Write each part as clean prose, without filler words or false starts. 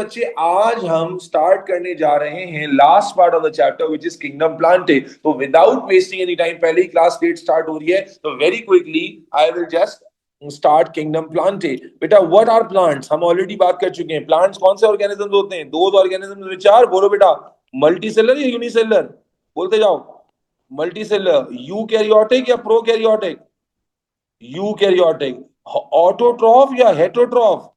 बच्चे आज हम स्टार्ट करने जा रहे हैं last part of the chapter which is kingdom Plantae. तो विदाउट वेस्टिंग एनी टाइम, पहले ही क्लास 8 स्टार्ट हो रही है, तो very quickly I will just start kingdom Plantae. बेटा व्हाट आर प्लांट्स, हम ऑलरेडी बात कर चुके हैं। प्लांट्स कौन से ऑर्गेनिजम्स होते हैं? दो ऑर्गेनिजम्स विच आर, बोलो बेटा, मल्टीसेलर या यूनिसेलर? बोलते जाओ। मल्टीसेलर। यूकैरियोटिक या प्रोकैरियोटिक? यूकैरियोटिक। ऑटोट्रॉफ या हेटरोट्रॉफ?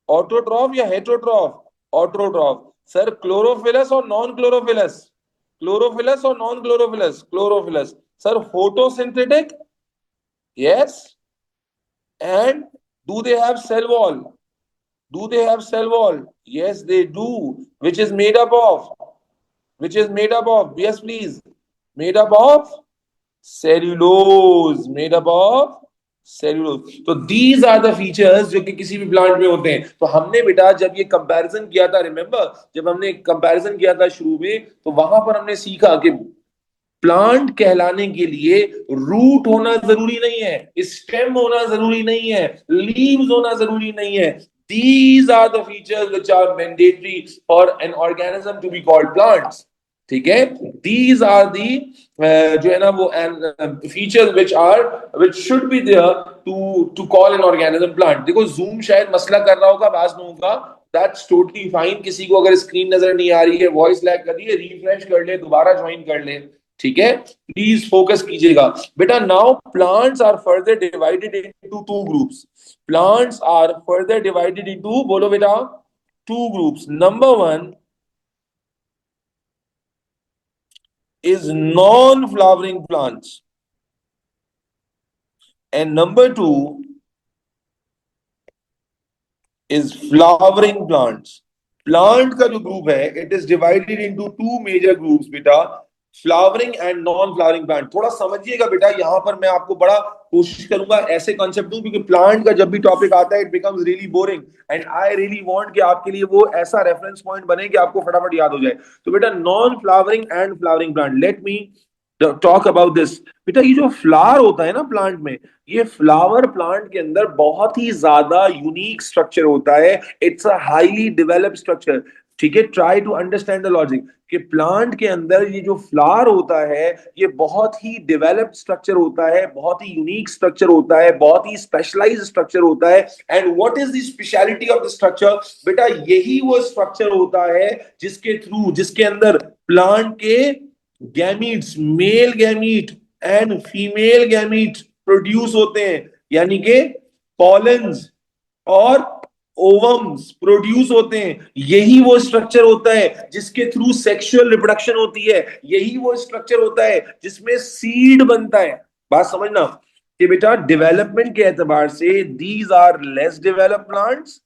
ऑटोट्रॉफ या हेटरोट्रॉफ? ऑटोट्रॉफ। सर क्लोरोफिलस और नॉन क्लोरोफिलस? क्लोरोफिलस और non chlorophyllous? Chlorophyllous. Sir photosynthetic? Yes. And do they have cell wall? Do they have cell wall? Yes they do. which is made up of? which is made up of? yes please. made up of cellulose. made up of cellulose. तो these are the features जो कि किसी भी plant में होते हैं। तो हमने बेटा जब ये कंपैरिजन किया था, रिमेंबर जब हमने कंपैरिजन किया था शुरू में, तो वहां पर हमने सीखा कि प्लांट कहलाने के लिए रूट होना जरूरी नहीं है, स्टेम होना जरूरी नहीं है, लीव्स होना जरूरी नहीं है। These are the features which are mandatory for an organism to be called plants. ठीक है, दीज आर दी जो है ना वो features which should be there to call an organism plant. देखो जूम शायद मसला कर रहा होगा बाज लोगों का, दैट्स टोटली फाइन। किसी को अगर स्क्रीन नजर नहीं आ रही है, वॉइस लैग कर रही है, रिफ्रेश कर ले, दोबारा ज्वाइन कर ले। ठीक है, प्लीज फोकस कीजिएगा बेटा। Now plants are further divided into two groups. Plants are further divided into, बोलो बेटा, two groups. Number one is non-flowering plants and number two is flowering plants. Plant का जो ग्रुप है, it is divided into two major groups बेटा, flowering and non flowering plant. थोड़ा समझिएगा बेटा, यहां पर मैं आपको बड़ा कोशिश करूंगा ऐसे कॉन्सेप्ट दूं, क्योंकि प्लांट का जब भी टॉपिक आता है it becomes really boring and I really want कि आपके लिए वो ऐसा रेफरेंस पॉइंट बने कि आपको फटाफट याद हो जाए। तो बेटा non flowering and flowering plant, let me talk about this. बेटा ये जो फ्लावर होता है ना प्लांट में, ये फ्लावर प्लांट के अंदर बहुत ही ज्यादा यूनिक स्ट्रक्चर होता है। It's a highly developed structure. ठीक है, try to understand the logic कि प्लांट के अंदर ये जो फ्लावर होता है, ये बहुत ही डेवलप्ड स्ट्रक्चर होता है, बहुत ही यूनिक स्ट्रक्चर होता है, बहुत ही स्पेशलाइज्ड स्ट्रक्चर होता है। And what is the speciality of the structure? बेटा यही वो स्ट्रक्चर होता है जिसके थ्रू, जिसके अंदर प्लांट के gametes, male gamete and female gamete produce होते हैं, यानी कि पॉलेंस और ओवम्स प्रोड्यूस होते हैं। यही वो स्ट्रक्चर होता है जिसके थ्रू सेक्सुअल रिप्रोडक्शन होती है। यही वो स्ट्रक्चर होता है जिसमें सीड बनता है। बात समझना कि बेटा डेवलपमेंट के एतबार से these are less developed plants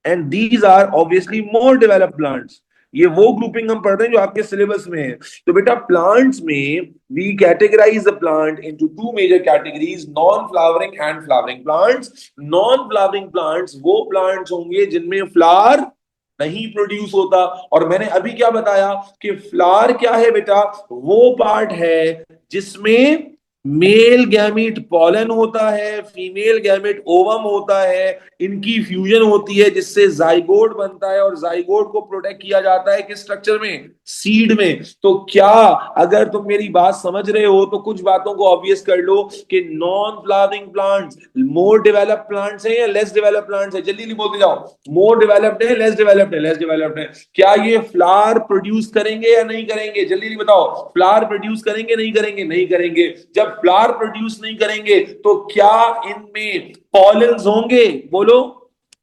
and these are obviously more developed plants. ये वो ग्रुपिंग हम पढ़ रहे हैं जो आपके सिलेबस में है। तो बेटा प्लांट्स में we categorise the plant into two major categories, non flowering and flowering plants. Non flowering plants वो प्लांट्स होंगे जिनमें फ्लावर नहीं प्रोड्यूस होता। और मैंने अभी क्या बताया कि फ्लावर क्या है बेटा? वो पार्ट है जिसमें मेल गैमीट पॉलन होता है, फीमेल गैमीट ओवम होता है, इनकी फ्यूजन होती है जिससे जाइगोट बनता है, और जाइगोट को प्रोटेक्ट किया जाता है किस स्ट्रक्चर में? सीड में। तो क्या अगर तुम मेरी बात समझ रहे हो तो कुछ बातों को ऑब्वियस कर लो कि नॉन फ्लावरिंग प्लांट्स मोर डेवलप्ड प्लांट्स हैं या लेस डेवलप्ड प्लांट्स हैं? जल्दी जल्दी बोलते जाओ। मोर डेवलप्ड है, लेस डेवलप्ड है? लेस डेवलप्ड है। क्या ये फ्लावर प्रोड्यूस करेंगे या नहीं करेंगे? जल्दी जल्दी बताओ। फ्लावर प्रोड्यूस करेंगे नहीं करेंगे? नहीं करेंगे। जब फ्लावर प्रोड्यूस नहीं करेंगे तो क्या इनमें पॉलेंस होंगे? बोलो,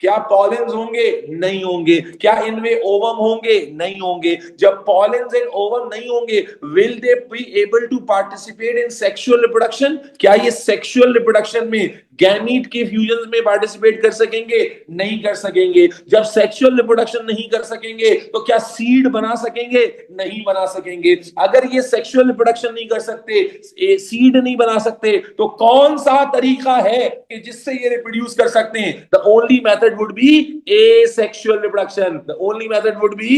क्या पॉलेंस होंगे? नहीं होंगे। क्या इनमें ओवम होंगे? नहीं होंगे। जब पॉलेंस एंड ओवम नहीं होंगे, will they be able to participate in sexual reproduction? क्या ये सेक्सुअल रिप्रोडक्शन में, गैमीट के फ्यूजन में पार्टिसिपेट कर सकेंगे? नहीं कर सकेंगे। जब सेक्सुअल रिप्रोडक्शन नहीं कर सकेंगे तो क्या सीड बना सकेंगे? नहीं बना सकेंगे। अगर ये सेक्सुअल रिप्रोडक्शन नहीं कर सकते, सीड नहीं बना सकते, तो कौन सा तरीका है कि जिससे ये रिप्रोड्यूस कर सकते हैं? The only method would be asexual reproduction. The only method would be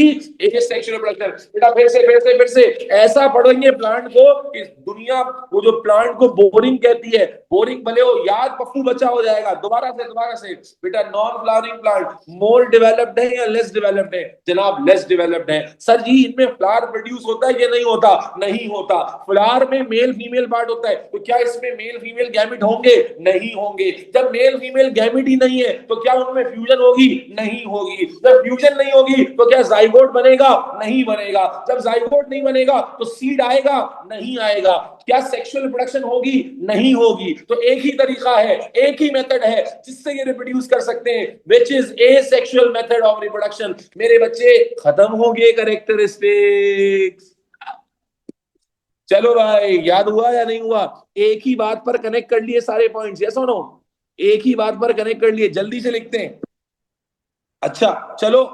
asexual reproduction. बेटा फिर से ऐसा पढ़ेंगे प्लांट को कि दुनिया वो जो प्लांट को बोरिंग कहती है, बोरिंग भले हो, याद पप्पू बच्चा हो जाएगा। दोबारा से बेटा, non flowering plant more developed है या लेस डेवलप्ड है? जनाब लेस डेवलप्ड है। सर जी इनमें फ्लावर प्रोड्यूस होता है या नहीं होता? नहीं होता। फ्लावर में मेल फीमेल पार्ट होता है, तो क्या इसमें मेल फीमेल गैमेट होंगे? नहीं होंगे। जब मेल फीमेल गैमेट ही नहीं है तो क्या उनमें फ्यूजन होगी? नहीं होगी। जब फ्यूजन नहीं होगी तो क्या जाइगोट बनेगा? नहीं बनेगा। जब जाइगोट नहीं बनेगा तो सीड आएगा? नहीं आएगा। क्या सेक्सुअल रिप्रोडक्शन होगी? नहीं होगी। तो एक ही तरीका है, एक ही मेथड है जिससे ये रिप्रोड्यूस कर सकते हैं, which is asexual method of reproduction. मेरे बच्चे खत्म हो गए कैरेक्टरिस्टिक्स। चलो भाई, याद हुआ या नहीं हुआ? एक ही बात पर कनेक्ट कर लिए सारे पॉइंट्स, यस और नो? एक ही बात पर कनेक्ट कर लिए, जल्दी से लिखते हैं। अच्छा चलो,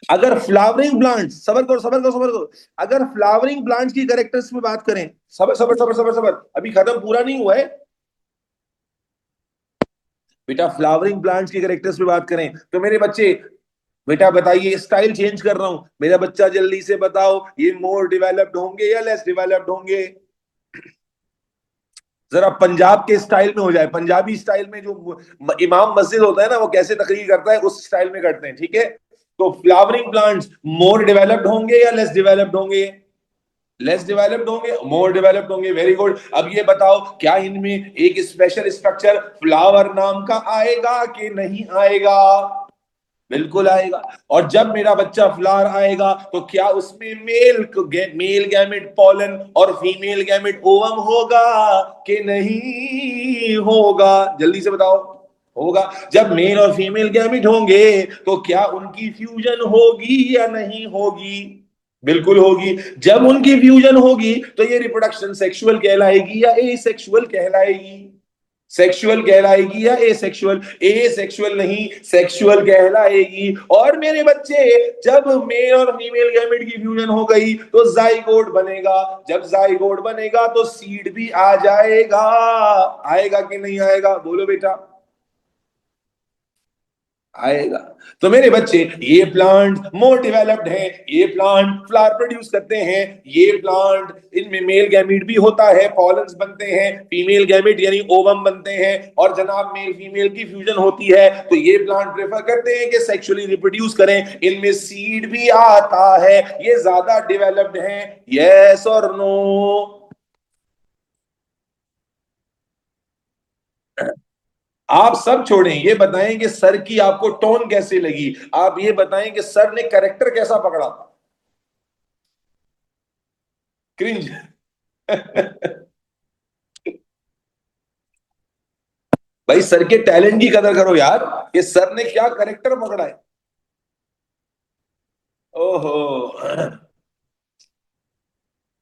अगर फ्लावरिंग प्लांट, सबर करो, अगर फ्लावरिंग प्लांट्स की कैरेक्टर्स में बात करें, सबर, अभी खत्म पूरा नहीं हुआ है बेटा। फ्लावरिंग प्लांट्स की कैरेक्टर्स में बात करें तो मेरे बच्चे, बेटा बताइए, स्टाइल चेंज कर रहा हूं, मेरा बच्चा जल्दी से बताओ, ये मोर डेवलप्ड होंगे या लेस डेवलप्ड होंगे? जरा पंजाब के स्टाइल में हो जाए, पंजाबी स्टाइल में जो इमाम मस्जिद होता है ना, वो कैसे तकरीर करता है उस स्टाइल में करते हैं, ठीक है? तो फ्लावरिंग प्लांट्स मोर डेवलप्ड होंगे या लेस डेवलप्ड होंगे? लेस डेवलप्ड होंगे, मोर डेवलप्ड होंगे। Very good. अब ये बताओ, क्या इनमें एक स्पेशल स्ट्रक्चर फ्लावर नाम का आएगा कि नहीं आएगा? बिल्कुल आएगा। और जब मेरा बच्चा फ्लावर आएगा तो क्या उसमें मेल गैमेट पॉलन और फीमेल गैमेट ओवम होगा कि नहीं होगा? जल्दी से बताओ। होगा। जब मेल और फीमेल गैमेट होंगे तो क्या उनकी फ्यूजन होगी या नहीं होगी? बिल्कुल होगी। जब उनकी फ्यूजन होगी तो ये रिप्रोडक्शन सेक्सुअल कहलाएगी या एसेक्सुअल कहलाएगी? सेक्सुअल कहलाएगी या एसेक्सुअल? एसेक्सुअल नहीं, सेक्सुअल कहलाएगी। और मेरे बच्चे, जब मेल और फीमेल गैमेट की फ्यूजन हो गई तो जाइगोट बनेगा। जब जाइगोट बनेगा तो सीड भी आ जाएगा। आएगा कि नहीं आएगा? बोलो बेटा। आएगा। तो मेरे बच्चे, ये प्लांट मोर डेवलप्ड है, ये प्लांट फ्लावर प्रोड्यूस करते हैं, ये प्लांट इनमें मेल गैमेट भी होता है, पॉलन्स बनते हैं, फीमेल गैमेट यानी ओवम बनते हैं, और जनाब मेल फीमेल की फ्यूजन होती है। तो ये प्लांट प्रेफर करते हैं कि सेक्सुअली रिप्रोड्यूस करें, इनमें सीड भी आता है, ये ज्यादा डेवलप्ड है। Yes or no? आप सब छोड़ें, ये बताएं कि सर की आपको टोन कैसे लगी। आप ये बताएं कि सर ने कैरेक्टर कैसा पकड़ा। क्रिंज। भाई सर के टैलेंट की कदर करो यार, कि सर ने क्या कैरेक्टर पकड़ा है। ओहो।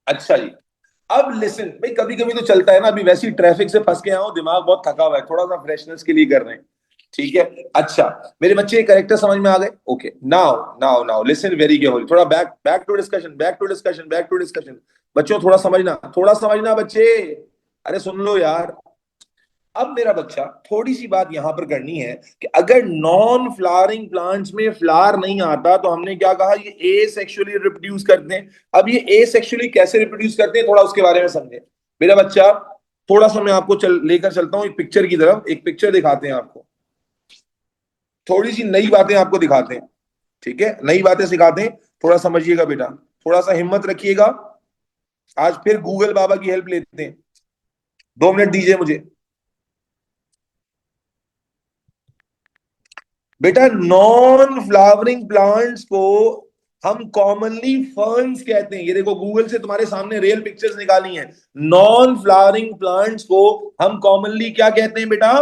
अच्छा जी। अब लिसन भाई, कभी कभी तो चलता है ना, अभी वैसे ही ट्रैफिक से फंस के आया हूं, दिमाग बहुत थका हुआ है, थोड़ा सा फ्रेशनेस के लिए कर रहे हैं। ठीक है। अच्छा, मेरे बच्चे कैरेक्टर समझ में आ गए? Okay, now now now listen very carefully. थोड़ा बैक बैक टू डिस्कशन। बच्चों थोड़ा समझना बच्चे। अरे सुन लो यार। अब मेरा बच्चा, थोड़ी सी बात यहां पर करनी है कि अगर नॉन फ्लावरिंग प्लांट्स में फ्लावर नहीं आता तो हमने क्या कहा, ये ए सेक्सुअली रिप्रोड्यूस करते हैं। अब ये ए सेक्सुअली कैसे रिप्रोड्यूस करते हैं, थोड़ा उसके बारे में समझे मेरा बच्चा। थोड़ा सा मैं आपको लेकर चलता हूँ एक पिक्चर की तरफ, एक पिक्चर दिखाते हैं आपको, थोड़ी सी नई बातें आपको दिखाते हैं। ठीक है, नई बातें सिखाते हैं, थोड़ा समझिएगा बेटा, थोड़ा सा हिम्मत रखिएगा। आज फिर गूगल बाबा की हेल्प लेते हैं। 2 मिनट दीजिए मुझे बेटा। नॉन फ्लावरिंग प्लांट्स को हम कॉमनली फर्न्स कहते हैं। ये देखो, गूगल से तुम्हारे सामने रियल पिक्चर्स निकाली हैं। नॉन फ्लावरिंग प्लांट्स को हम कॉमनली क्या कहते हैं बेटा?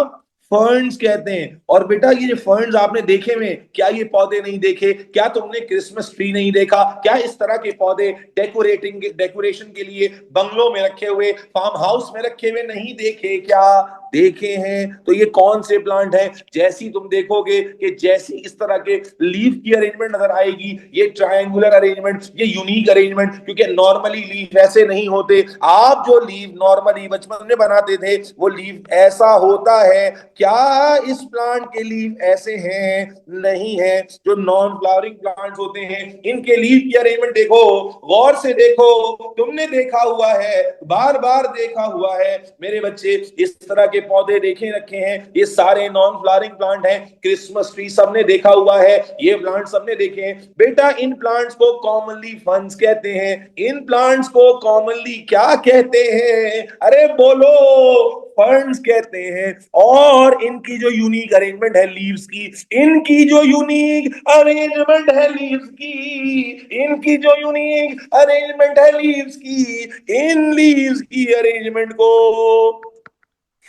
फर्न्स कहते हैं। और बेटा, ये फर्न्स आपने देखे में, क्या ये पौधे नहीं देखे? क्या तुमने क्रिसमस ट्री नहीं देखा? क्या इस तरह के पौधे डेकोरेशन के लिए बंगलों में रखे हुए, फार्म हाउस में रखे हुए नहीं देखे क्या? देखे हैं तो ये कौन से प्लांट हैं? जैसी तुम देखोगे कि जैसी इस तरह के लीफ की अरेंजमेंट नजर आएगी, ये ट्रायंगुलर अरेंजमेंट, ये यूनिक अरेंजमेंट, क्योंकि नॉर्मली लीफ ऐसे नहीं होते। आप जो लीफ नॉर्मली बचपन में बनाते थे वो लीफ ऐसा होता है, क्या इस प्लांट के लीफ ऐसे हैं? नहीं है। जो नॉन फ्लावरिंग प्लांट्स होते हैं इनके लीफ की अरेंजमेंट देखो, गौर से देखो, तुमने देखा हुआ है, बार बार देखा हुआ है मेरे बच्चे, इस तरह के पौधे देखे रखे हैं, ये सारे नॉन फ्लावरिंग प्लांट हैं। क्रिसमस ट्री सबने देखा हुआ है, ये प्लांट सबने देखे हैं बेटा। इन प्लांट्स को कॉमनली फंस कहते हैं। इन प्लांट्स को कॉमनली क्या कहते हैं? अरे बोलो, फर्न्स कहते हैं। और इनकी जो यूनिक अरेंजमेंट है लीव्स की, इनकी जो यूनिक अरेंजमेंट है लीव्स की, इनकी जो यूनिक अरेंजमेंट है लीव्स की, इन लीव्स की अरेंजमेंट को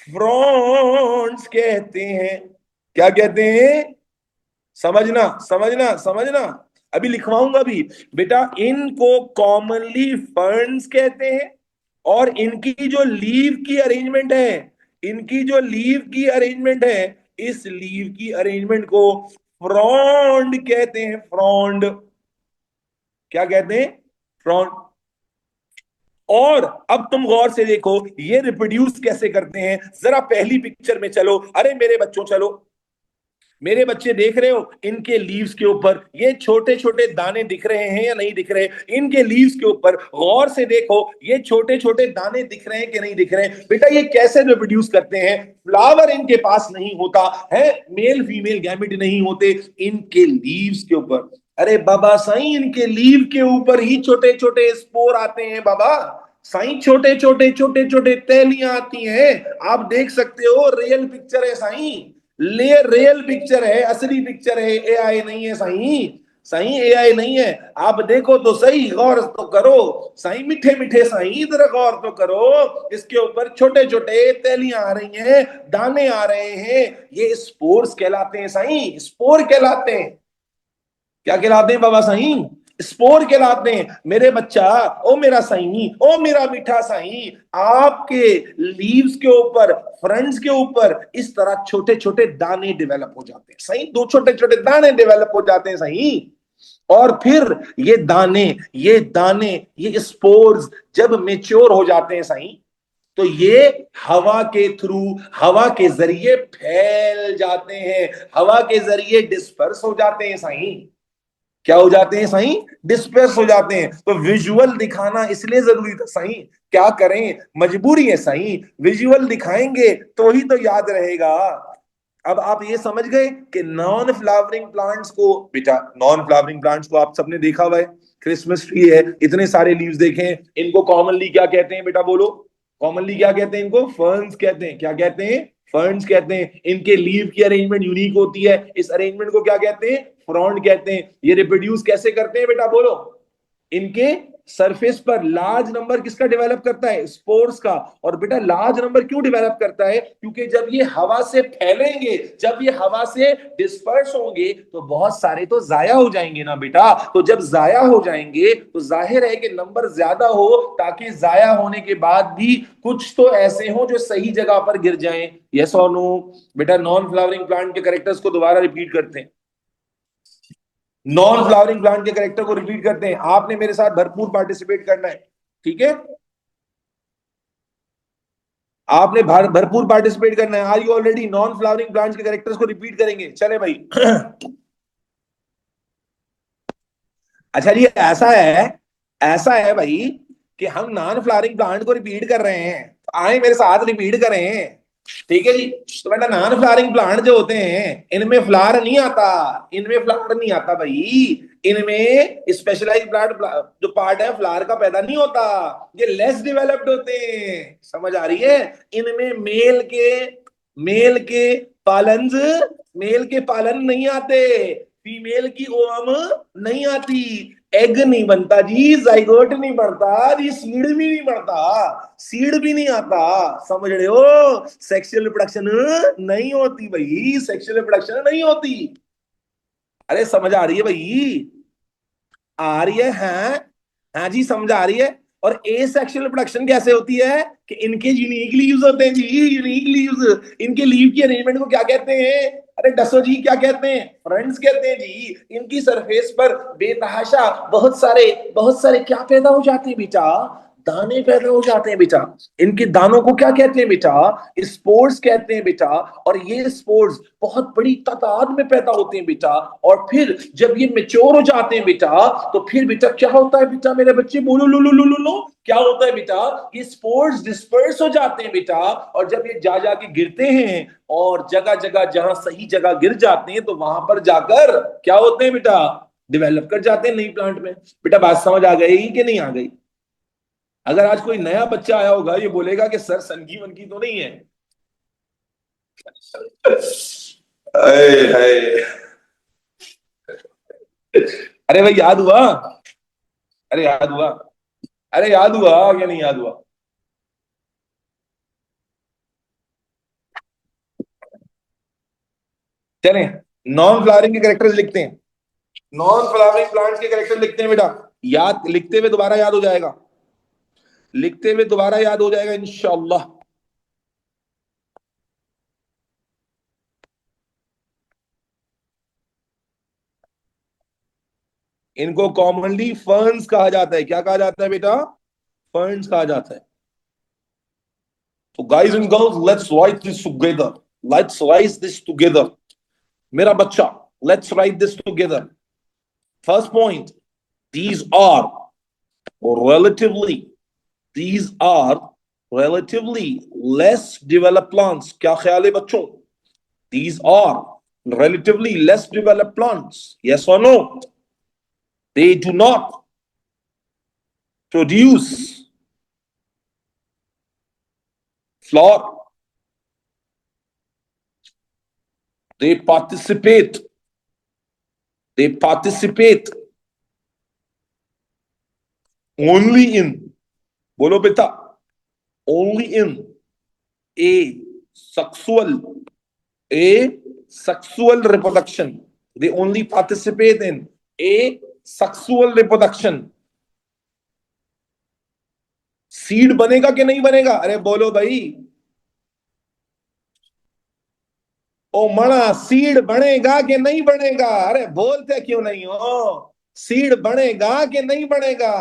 फ्रॉन्ट्स कहते हैं। क्या कहते हैं? समझना समझना समझना, अभी लिखवाऊंगा भी बेटा। इनको कॉमनली फर्न्स कहते हैं, और इनकी जो लीव की अरेंजमेंट है, इनकी जो लीव की अरेंजमेंट है, इस लीव की अरेंजमेंट को फ्रॉन्ड कहते हैं। फ्रॉन्ड, क्या कहते हैं? फ्रॉन्ड। और अब तुम गौर से देखो ये रिप्रोड्यूस कैसे करते हैं, जरा पहली पिक्चर में चलो। अरे मेरे बच्चों चलो, मेरे बच्चे देख रहे हो इनके लीव्स के ऊपर ये छोटे छोटे दाने दिख रहे हैं या नहीं दिख रहे? इनके लीव्स के ऊपर गौर से देखो, ये छोटे छोटे दाने दिख रहे हैं कि नहीं दिख रहे? बेटा ये कैसे रिप्रोड्यूस करते हैं? फ्लावर इनके पास नहीं होता है, मेल फीमेल गैमेट नहीं होते इनके लीव्स के ऊपर। अरे बाबा साईं, इनके लीव के ऊपर ही छोटे छोटे स्पोर आते हैं बाबा साईं, छोटे छोटे छोटे छोटे तैलियां आती हैं। आप देख सकते हो, रियल पिक्चर है साईं, ले रियल पिक्चर है, असली पिक्चर है, एआई नहीं है साईं। साईं एआई नहीं है। आप देखो तो सही, गौर तो करो साईं, मीठे मीठे साईं, इधर गौर तो करो। इसके ऊपर छोटे छोटे तैलियां आ रही हैं, दाने आ रहे हैं, ये स्पोर्स कहलाते हैं साईं, स्पोर कहलाते हैं। क्या कहलाते हैं बाबा साईं? स्पोर कहलाते हैं। मेरे बच्चा, ओ मेरा साईं, ओ मेरा मीठा साईं, आपके लीव्स के ऊपर, फ्रंट्स के ऊपर इस तरह छोटे छोटे दाने डेवलप हो जाते हैं साईं, दो छोटे छोटे दाने डेवलप हो जाते हैं साईं। और फिर ये दाने ये स्पोर्स जब मेच्योर हो जाते हैं साईं, तो ये हवा के थ्रू, हवा के जरिए फैल जाते हैं, हवा के जरिए डिस्पर्स हो जाते हैं साईं। क्या हो जाते हैं साईं? डिस्पर्स हो जाते हैं। तो विजुअल दिखाना इसलिए जरूरी था साईं, क्या करें, मजबूरी है साईं, विजुअल दिखाएंगे तो ही तो याद रहेगा। अब आप ये समझ गए कि नॉन फ्लावरिंग प्लांट्स को, बेटा नॉन फ्लावरिंग प्लांट्स को आप सबने देखा हुआ है, क्रिसमस ट्री है, इतने सारे लीव्स देखे हैं, इनको कॉमनली क्या कहते हैं बेटा? बोलो, कॉमनली क्या कहते हैं? इनको फर्न्स कहते हैं। क्या कहते हैं? फर्न्स कहते हैं। इनके लीव की अरेंजमेंट यूनिक होती है, इस अरेंजमेंट को क्या कहते हैं? फ्रॉन्ड कहते हैं। ये रिप्रोड्यूस कैसे करते हैं बेटा? बोलो। इनके सरफेस पर लार्ज नंबर किसका डेवलप करता है? स्पोर्स का। और बेटा लार्ज नंबर क्यों डेवलप करता है? क्योंकि जब ये हवा से फैलेंगे, जब ये हवा से डिस्पर्स होंगे, तो बहुत सारे तो जाया हो जाएंगे ना बेटा। तो जब जाया हो जाएंगे तो जाहिर है कि नंबर ज्यादा हो, ताकि जाया होने के बाद भी कुछ तो ऐसे हो जो सही जगह पर गिर जाएं। Yes or no? बेटा नॉन फ्लावरिंग प्लांट के कैरेक्टर्स को दोबारा रिपीट करते हैं, नॉन फ्लावरिंग प्लांट के कैरेक्टर को रिपीट करते हैं। आपने मेरे साथ भरपूर पार्टिसिपेट करना है, ठीक है? आपने भरपूर पार्टिसिपेट करना है। Are you already? Non flowering plants के कैरेक्टर्स को रिपीट करेंगे, चले भाई। अच्छा जी, ऐसा है भाई कि हम नॉन फ्लावरिंग प्लांट को रिपीट कर रहे हैं, तो आए मेरे साथ रिपीट करें, ठीक है जी? तो बेटा नॉन फ्लावरिंग प्लांट जो होते हैं इनमें फ्लावर नहीं आता, इनमें फ्लावर नहीं आता भाई। इनमें स्पेशलाइज प्लांट जो पार्ट है फ्लावर का पैदा नहीं होता, ये लेस डेवलप्ड होते हैं। समझ आ रही है? इनमें मेल के पालन मेल के पालन नहीं आते, फीमेल की ओवम नहीं आती, एग नहीं बनता जी, जाइगोट नहीं बनता जी, सीड भी नहीं बनता, सीड भी नहीं आता। समझ रहे हो? सेक्सुअल रिप्रोडक्शन नहीं होती भाई, सेक्सुअल रिप्रोडक्शन नहीं होती। अरे समझ आ रही है भाई? आ रही है? हाँ हाँ जी, समझ आ रही है। और ए सेक्सुअल रिप्रोडक्शन कैसे होती है कि इनके यूनिकली यूज होते हैं जी, यूनिकली यूज। इनके लीव की अरेंजमेंट को क्या कहते हैं? अरे डसो जी, क्या कहते हैं? फ्रेंड्स कहते हैं जी। इनकी सरफेस पर बेतहाशा बहुत सारे क्या पैदा हो जाते हैं बेटा? दाने पैदा हो जाते हैं बेटा। इनके दानों को क्या कहते हैं बेटा? स्पोर्स कहते हैं बेटा। और ये स्पोर्स बहुत बड़ी तादाद में पैदा होते हैं बेटा। और फिर जब ये मेच्योर हो जाते हैं बेटा, तो फिर बेटा क्या होता है बेटा? मेरे बच्चे बोलो, लो लो लो लो लो, क्या होता है बेटा? ये स्पोर्स डिस्पर्स हो जाते हैं बेटा। और जब ये जा जाके गिरते हैं, और जगह जगह जहां सही जगह गिर जाते हैं, तो वहां पर जाकर क्या होते हैं बेटा? डेवलप कर जाते हैं नई प्लांट में। बेटा बात समझ आ गई कि नहीं आ गई? अगर आज कोई नया बच्चा आया होगा, ये बोलेगा कि सर सनकी वनकी तो नहीं है। अरे भाई याद हुआ? अरे याद हुआ? अरे याद हुआ क्या नहीं याद हुआ? चलें, नॉन फ्लावरिंग के कैरेक्टर्स लिखते हैं। नॉन फ्लावरिंग प्लांट्स के कैरेक्टर लिखते हैं बेटा। याद लिखते हुए दोबारा याद हो जाएगा। लिखते हुए दोबारा याद हो जाएगा इंशाल्लाह। इनको कॉमनली फर्न्स कहा जाता है। क्या कहा जाता है बेटा? फर्न्स कहा जाता है। तो guys and girls, let's write this together. Let's write this together मेरा बच्चा। Let's write this together. First point, these are relatively these are relatively less developed plants। क्या ख्याल है बच्चों? These are relatively less developed plants, yes or no? They do not produce flower. they participate they participate only in, बोलो बेटा, only in a sexual a sexual reproduction। they only participate in a sexual reproduction। Seed बनेगा कि नहीं बनेगा? अरे बोलो भाई। ओ मणा, seed बनेगा कि नहीं बनेगा? अरे बोलते क्यों नहीं हो? सीड बनेगा कि नहीं बनेगा?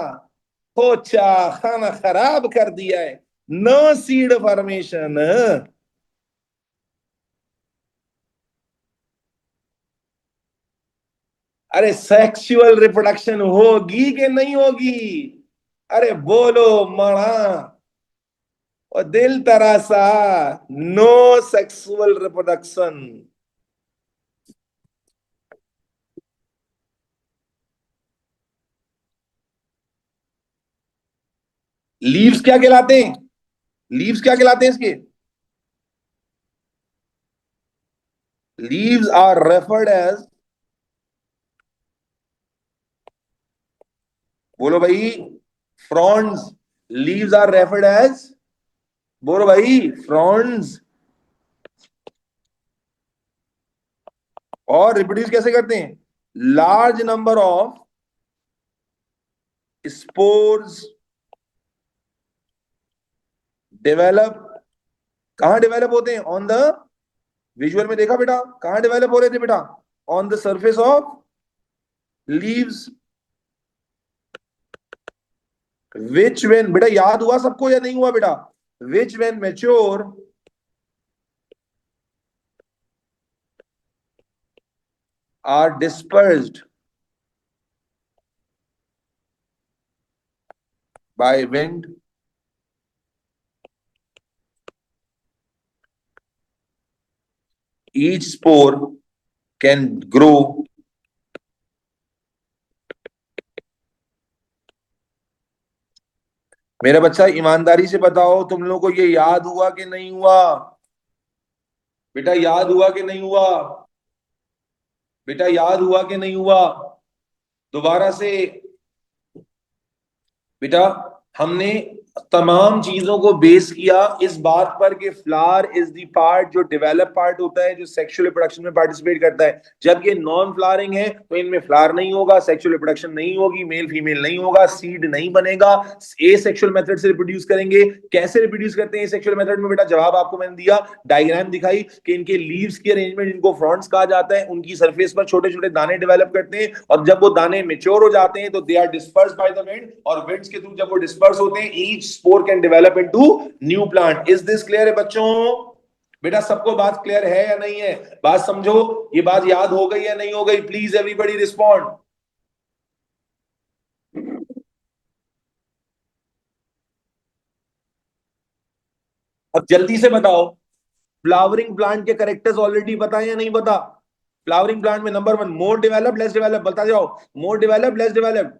पोचा खाना खराब कर दिया है। No seed formation. अरे सेक्सुअल रिप्रोडक्शन होगी कि नहीं होगी? अरे बोलो मणा। और दिल तरासा, नो सेक्सुअल रिप्रोडक्शन। लीव्स क्या कहलाते हैं? लीव्स क्या कहलाते हैं इसके? लीव्स आर रेफर्ड एज, बोलो भाई, फ्रॉन्ड्स। लीव्स आर रेफर्ड एज, बोलो भाई, फ्रॉन्ड्स। और रिप्रोड्यूस कैसे करते हैं? Large number of spores develop. कहां डेवलप होते हैं? ऑन द, विजुअल में देखा बेटा, कहां डेवलप हो रहे थे बेटा? On the surface of leaves. Which when, बेटा याद हुआ सबको या नहीं हुआ बेटा? Which when mature are dispersed by wind, each spore can grow। मेरा बच्चा ईमानदारी से बताओ, तुम लोगों को ये याद हुआ कि नहीं हुआ? बेटा याद हुआ कि नहीं हुआ? बेटा याद हुआ कि नहीं हुआ? दोबारा से बेटा, हमने तमाम चीजों को बेस किया इस बात पर कि फ्लावर इज द पार्ट जो डेवलप पार्ट होता है, जो सेक्सुअल रिप्रोडक्शन में पार्टिसिपेट करता है। जब ये नॉन फ्लावरिंग है तो इनमें फ्लावर नहीं होगा, सेक्सुअल रिप्रोडक्शन नहीं होगी, मेल फीमेल नहीं होगा, सीड नहीं बनेगा, ए सेक्सुअल मेथड से रिप्रोड्यूस करेंगे। कैसे रिप्रोड्यूस करते हैं सेक्सुअल मेथड में बेटा? जवाब आपको मैंने दिया, डायग्राम दिखाई कि इनके लीव्स की अरेंजमेंट, इनको फ्रॉन्ट्स कहा जाता है, उनकी सरफेस पर छोटे छोटे दाने डेवलप करते हैं, और जब वो दाने मेच्योर हो जाते हैं तो they are disperse by the wind, और विंड्स के थ्रू जब वो डिस्पर्स होते हैं each spore can develop into new plant. Is this clear है बच्चों? बेटा सबको बात क्लियर है या नहीं है? बात समझो, ये बात याद हो गई या नहीं हो गई? Please everybody respond. अब जल्दी से बताओ, फ्लावरिंग प्लांट के करेक्टर्स ऑलरेडी पता है या नहीं पता? फ्लावरिंग प्लांट में number one, more develop less develop, बता जाओ। More develop less develop?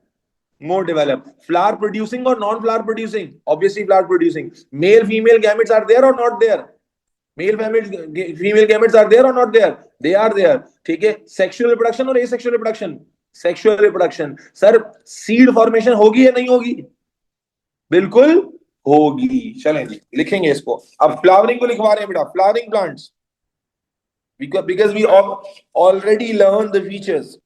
More develop. Flower producing or non flower producing? Obviously flower producing. Male female gametes are there or not there? Male female gametes are there or not there? They are there. ठीक है, sexual reproduction और asexual reproduction? Sexual reproduction. Sir seed formation होगी या नहीं होगी? बिल्कुल होगी। चलें जी, लिखेंगे इसको। अब फ्लावरिंग को लिखवा रहे हैं बेटा, flowering plants, because we already learned the features.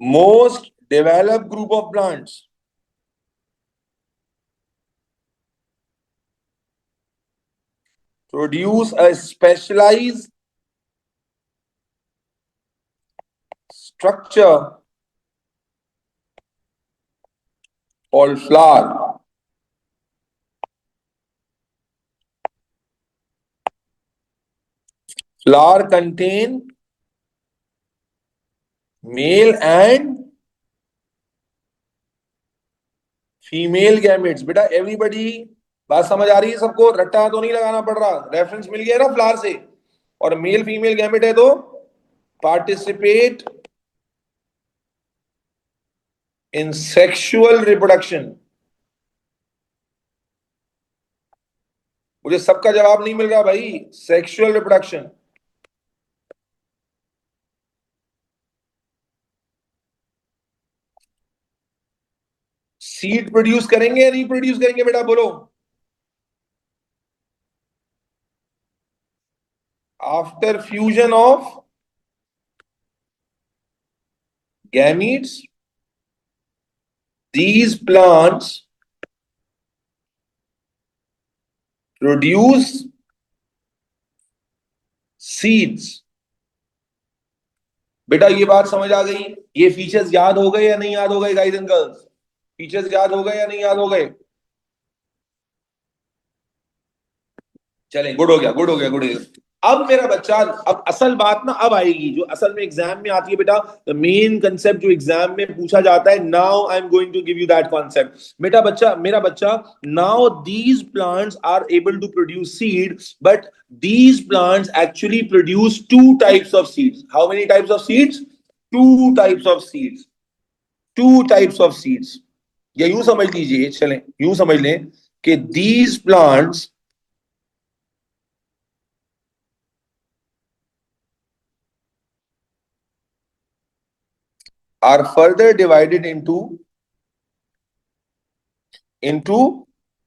Most developed group of plants produce a specialized structure called flower. Flower contain male and female gametes. बेटा एवरीबडी बात समझ आ रही है सबको? रट्टा तो नहीं लगाना पड़ रहा, रेफरेंस मिल गया ना फ्लावर से। और मेल फीमेल गैमेट है तो पार्टिसिपेट इन सेक्सुअल रिप्रोडक्शन। मुझे सबका जवाब नहीं मिल रहा भाई। Sexual reproduction. सीड प्रोड्यूस करेंगे या नहीं प्रोड्यूस करेंगे बेटा? बोलो। After fusion of gametes, these plants produce seeds. बेटा ये बात समझ आ गई? ये फीचर्स याद हो गए या नहीं याद हो गए गाइस एंड गर्ल्स? फीचर्स याद हो गए या नहीं याद हो गए? चलें, गुड हो गया, गुड हो गया, गुड हो गया। अब मेरा बच्चा, अब असल बात ना अब आएगी जो असल में एग्जाम में आती है बेटा। द मेन कंसेप्ट जो एग्जाम में पूछा जाता है, now I am going to give you that concept. बेटा बच्चा, मेरा बच्चा, now these plants are able to produce seed, but these plants actually produce two types of seeds. How many types of seeds? Two types of seeds. Two types of seeds. या यूं समझ लीजिए, चलें यूं समझ लें कि these plants are further divided into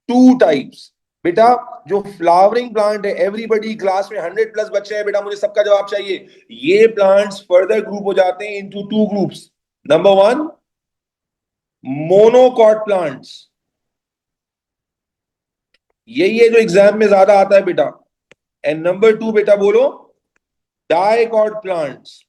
two types. बेटा जो फ्लावरिंग प्लांट है, एवरीबडी क्लास में 100+ बच्चे हैं बेटा, मुझे सबका जवाब चाहिए। ये प्लांट्स फर्दर ग्रुप हो जाते हैं into two groups. Number one, monocot plants, यही है जो एग्जाम में ज्यादा आता है बेटा। एंड नंबर टू बेटा बोलो, dicot plants.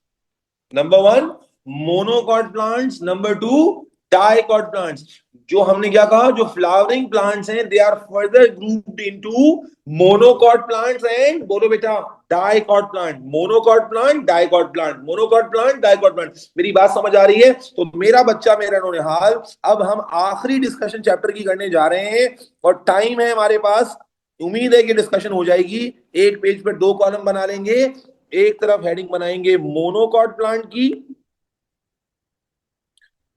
Number one monocot plants, number two dicot plants. जो हमने क्या कहा, जो फ्लावरिंग प्लांट्स हैं they are further grouped into monocot plants and, बोलो बेटा, dicot plant. Monocot plant, dicot plant, monocot plant, dicot plant. मेरी बात समझ आ रही है? तो मेरा बच्चा मेरा नौनिहाल, अब हम आखिरी डिस्कशन चैप्टर की करने जा रहे हैं और टाइम है हमारे पास। उम्मीद है कि डिस्कशन हो जाएगी। एक पेज पर दो कॉलम बना लेंगे, एक तरफ हेडिंग बनाएंगे मोनोकॉट प्लांट की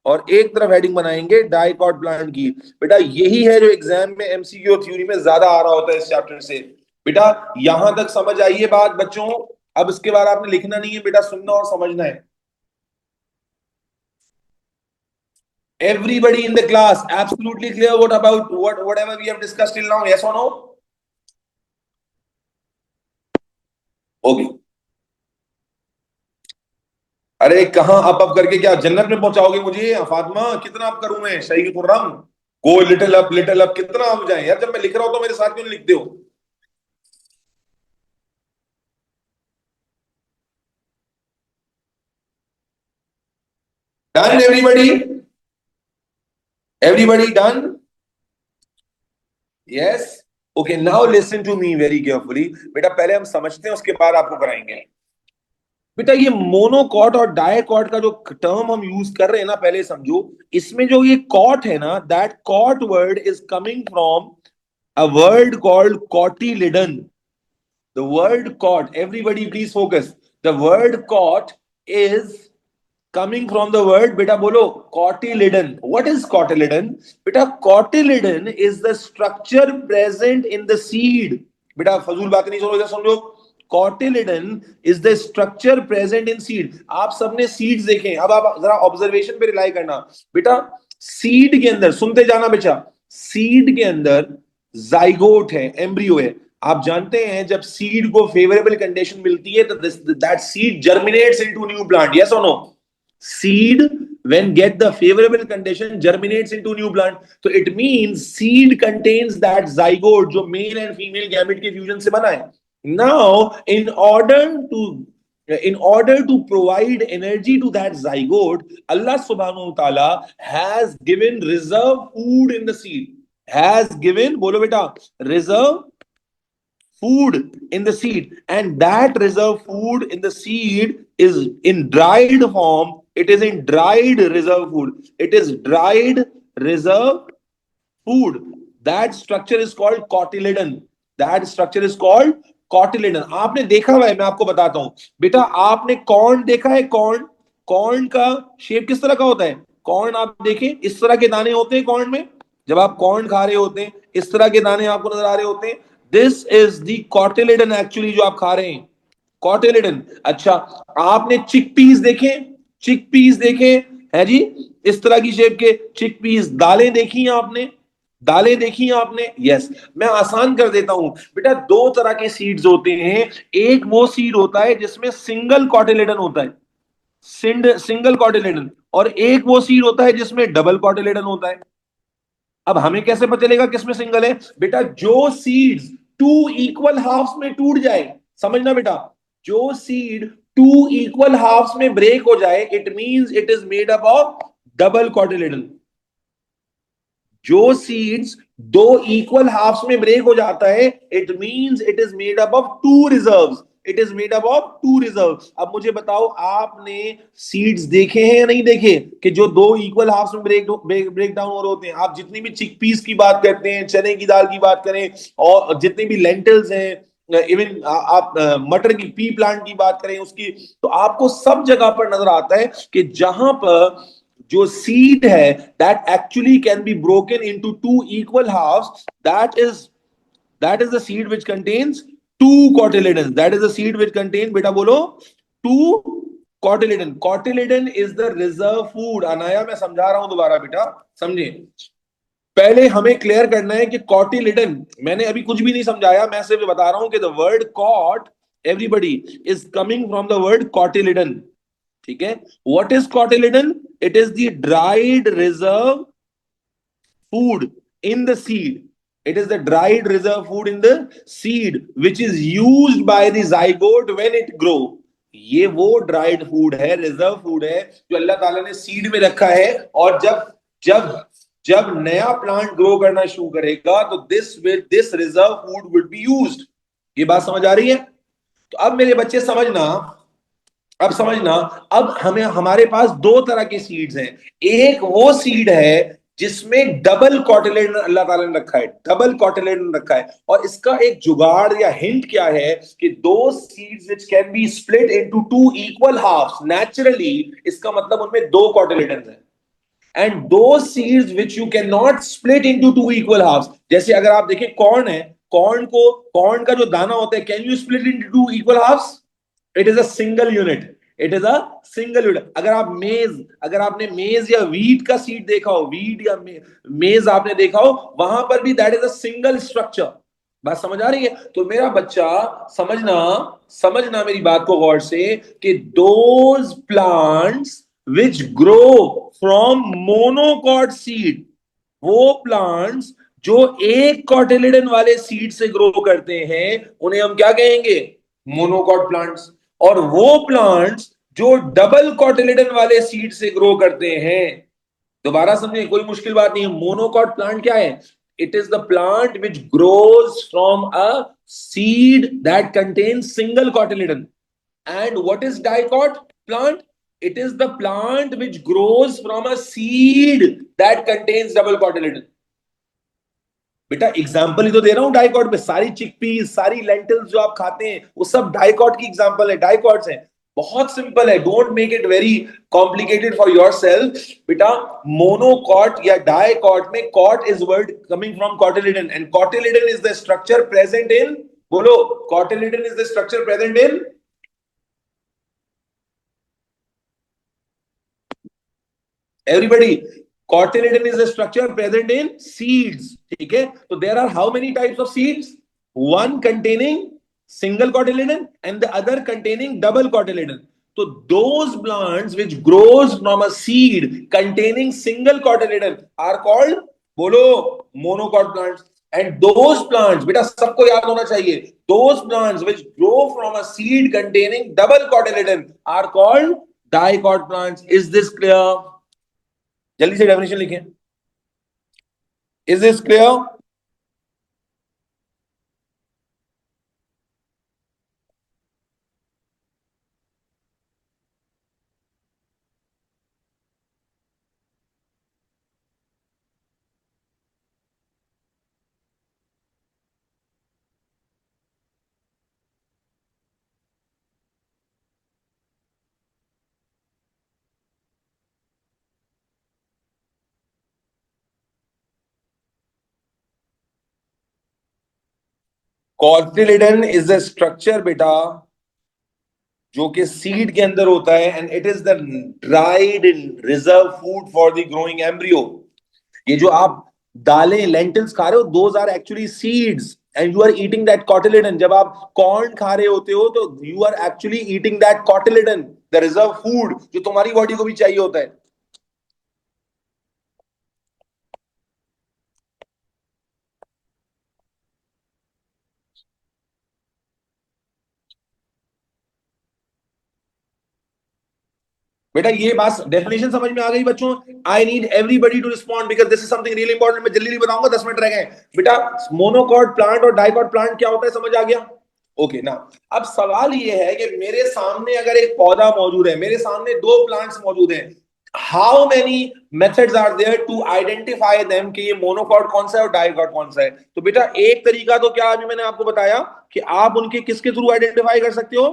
और एक तरफ हेडिंग बनाएंगे डाइकॉट प्लांट की। बेटा यही है जो एग्जाम में एमसीक्यू थ्योरी में ज्यादा आ रहा होता है इस चैप्टर से। बेटा यहां तक समझ आई है बात बच्चों? अब इसके बाद आपने लिखना नहीं है बेटा, सुनना और समझना है। Everybody in the class absolutely clear what about whatever we have discussed till now? Yes or no? Okay. अरे कहाँ अप करके क्या जन्नत में पहुंचाओगे मुझे फातिमा? कितना अप करूं मैं शहीद खुर्रम? गो लिटिल अप कितना अप जाए यार? जब मैं लिख रहा हूं तो मेरे साथ क्यों नहीं लिखते हो? Done everybody? Everybody done? Yes. Okay now listen to me very carefully. बेटा पहले हम समझते हैं उसके बाद आपको कराएंगे। बेटा ये मोनोकॉट और डायकॉट का जो टर्म हम यूज कर रहे हैं ना, पहले समझो। इसमें जो ये कॉट है ना, that cot word is coming from a word called cotyledon. The word cot, everybody please focus, the word cot is coming from the word, beta bolo, cotyledon. What is cotyledon? Beta cotyledon is the structure present in the seed. बेटा फजूल बात नहीं, सुनो इधर सुन लो। cotyledon is the structure present in seed. आप सबने seeds देखे, अब आप जरा ऑब्जर्वेशन पे रिलाई करना। बेटा सीड के अंदर, सुनते जाना बेटा, सीड के अंदर जाइगोट है, एम्ब्रियो है। आप जानते हैं जब सीड को फेवरेबल कंडीशन मिलती है तो that seed germinates into new plant. Yes or no? seed when get the favorable condition germinates into new plant. So it means seed contains that zygote जो male and female gamete के fusion से बना है। Now in order to provide energy to that zygote, Allah subhanahu wa ta'ala has given reserve food in the seed, has given, bolo beta, reserve food in the seed, and that reserve food in the seed is in dried form. It is in dried reserve food. It is dried reserve food. That structure is called cotyledon. That structure is called cotyledon. आपने देखा हुआ है, मैं आपको बताता हूं बेटा। आपने कॉर्न देखा है? कॉर्न, कॉर्न का शेप किस तरह का होता है? कॉर्न आप देखें, इस तरह के दाने होते हैं कॉर्न में। जब आप कॉर्न खा रहे होते हैं इस तरह के दाने आपको नजर आ रहे होते हैं। This is the cotyledon actually जो आप खा रहे हैं, कॉटिलिडन। अच्छा आपने चिक पीस देखे? चिक पीस देखे है जी? इस तरह की शेप के चिक पीस। दालें देखी हैं आपने? दालें देखी हैं आपने? यस। मैं आसान कर देता हूं बेटा, दो तरह के सीड्स होते हैं। एक वो सीड होता है जिसमें सिंगल कॉटिलिडन होता है, सिंगल कॉटिलिडन, और एक वो सीड होता है जिसमें डबल कॉटिलिडन होता है। अब हमें कैसे पता चलेगा किसमें सिंगल है? बेटा जो सीड्स टू इक्वल हाफ्स में टूट जाए, समझना बेटा, जो सीड टू इक्वल हाफ्स में ब्रेक हो जाए, it means it is made up of double cotyledon. जो सीड्स दो इक्वल हाफ्स में ब्रेक हो जाता है, it means it is made up of two reserves. It is made up of two reserve. अब मुझे बताओ, आपने सीड्स देखे हैं या नहीं देखे कि जो दो इक्वल हाफ्स में ब्रेक डाउन हो रहे होते हैं? आप जितनी भी चिक पीस की बात करते हैं, चने की दाल की बात करें, और जितने भी लेंटल्स हैं, इवन आप मटर की पी प्लांट की बात करें उसकी, तो आपको सब जगह पर नजर आता है कि जहां पर जो सीड है that actually can be broken into two equal halves, that is the seed which contains two cotyledons. That is the seed which contains, beta bolo, two cotyledon. Cotyledon is the reserve food. Anaya मैं समझा रहा हूं दोबारा बेटा, समझे? पहले हमें clear करना है कि कॉटिलिडन, मैंने अभी कुछ भी नहीं समझाया, मैं सिर्फ बता रहा हूं कि the word cot, everybody, is coming from the word cotyledon. ठीक है? What is cotyledon? It is the dried reserve food in the seed. It is the dried reserve food in the seed which is used by the zygote when it grow. ये वो dried food है, reserve food है जो अल्लाह ताला ने seed में रखा है, और जब जब जब नया प्लांट ग्रो करना शुरू करेगा तो this reserve food will be used. ये बात समझ आ रही है? तो अब मेरे बच्चे समझना, अब समझना, अब हमें हमारे पास दो तरह के सीड्स हैं। एक वो सीड है जिसमें डबल कॉटिलेडन अल्लाह ताला ने रखा है, डबल कॉटिलेडन रखा है। और इसका एक जुगाड़ या हिंट क्या है कि those seeds which can be split into two equal halves naturally, इसका मतलब उनमें दो कॉटिलेडन हैं। And those seeds which you can not split into two equal halves, जैसे अगर आप देखें कॉर्न है, कॉर्न का जो दाना होता है, can you split into two equal halves? It is a single unit, it is a single unit. अगर आपने मेज या वीट का सीड देखा हो, वीट या मेज आपने देखा हो, वहां पर भी that is a single structure. बात समझ आ रही है? तो मेरा बच्चा समझना, समझना मेरी बात को गौर से, कि those plants which grow from monocot seed, वो प्लांट्स जो एक कॉटिलिडन वाले सीड से ग्रो करते हैं, उन्हें हम क्या कहेंगे? Monocot plants. और वो प्लांट्स जो डबल कॉटिलिडन वाले सीड से ग्रो करते हैं, दोबारा समझे, कोई मुश्किल बात नहीं है। मोनोकॉट प्लांट क्या है? It is the plant which grows from a seed that contains single cotyledon. And what is dicot plant? It is the plant which grows from a seed that contains double cotyledon. बेटा example ही तो दे रहा हूं dicot पे। सारी chickpeas, सारी lentils जो आप खाते हैं, वो सब डाइकॉट की एग्जाम्पल है, डाइकॉट्स हैं। बहुत सिंपल है, don't make it very complicated for yourself बेटा। मोनोकॉट या डाइकॉट में cot is word coming from cotyledon, and cotyledon is the structure present in, बोलो, cotyledon is the structure present in, everybody, cotyledon is a structure present in seeds, ठीक है? तो there are how many types of seeds? One containing single cotyledon and the other containing double cotyledon. So those plants which grows from a seed containing single cotyledon are called, बोलो, monocot plants. And those plants, बेटा सबको याद होना चाहिए, those plants which grow from a seed containing double cotyledon are called dicot plants. Is this clear? जल्दी से definition लिखें। Is this clear? Cotyledon is the structure बेटा जो कि सीड के अंदर होता है, and it is the dried reserve food for the growing embryo. ये जो आप दालें, लेंटिल्स खा रहे हो, those are actually seeds and you are eating that cotyledon. जब आप कॉर्न खा रहे होते हो तो you are actually eating that cotyledon, the reserve food जो तुम्हारी बॉडी को भी चाहिए होता है। बेटा ये बात, डेफिनेशन समझ में आ गई बच्चों? I need everybody to respond because this is something really important. मैं जल्दी बताऊंगा, 10 मिनट रह गए। बेटा मोनोकॉट प्लांट और डाइकॉट प्लांट क्या होता है, समझ आ गया? ओके ना। अब सवाल ये है कि मेरे सामने अगर एक पौधा मौजूद है, मेरे सामने दो प्लांट्स मौजूद हैं, how many methods are there to identify them कि ये मोनोकॉट कौन सा है और डाइकॉट कौन सा है? तो बेटा एक तरीका तो क्या अभी मैंने आपको बताया कि आप उनके किसके थ्रू आइडेंटिफाई कर सकते हो?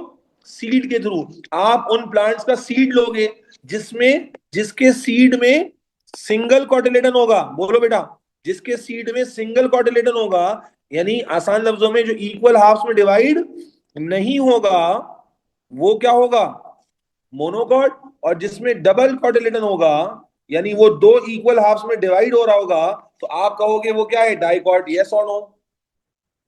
सीड के थ्रू। आप उन प्लांट्स का सीड लोगे जिसमें, जिसके सीड में सिंगल कॉटिलेडन होगा, बोलो बेटा, जिसके सीड में सिंगल कॉटिलेडन होगा, यानी आसान लफ्जों में जो इक्वल हाफ्स में डिवाइड नहीं होगा, वो क्या होगा? मोनोकॉट। और जिसमें डबल कॉटिलेडन होगा, यानी वो दो इक्वल हाफ्स में डिवाइड हो रहा होगा, तो आप कहोगे वो क्या है? Dicot. Yes or no?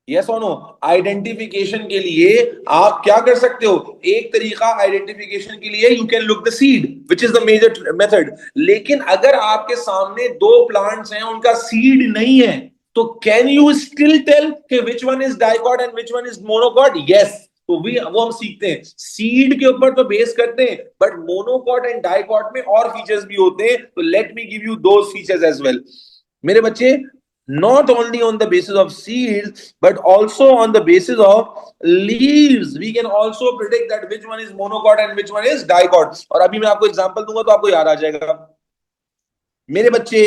Yes or no? Identification के लिए आप क्या कर सकते हो? एक तरीका आइडेंटिफिकेशन के लिए, you can look the seed which is the major method. लेकिन अगर आपके सामने दो प्लांट्स हैं, उनका सीड नहीं है, तो कैन यू स्टिल टेल कि which one is dicot and which one is monocot? Yes. तो वो हम सीखते हैं, सीड के ऊपर तो बेस करते हैं, बट मोनोकॉट एंड डाइकॉट में और फीचर्स भी होते हैं। तो let me give you those features as well मेरे बच्चे। Not only on the basis of seeds, but also on the basis of leaves, we can also predict that which one is monocot and which one is dicot. और अभी मैं आपको example दूंगा तो आपको याद आ जाएगा मेरे बच्चे।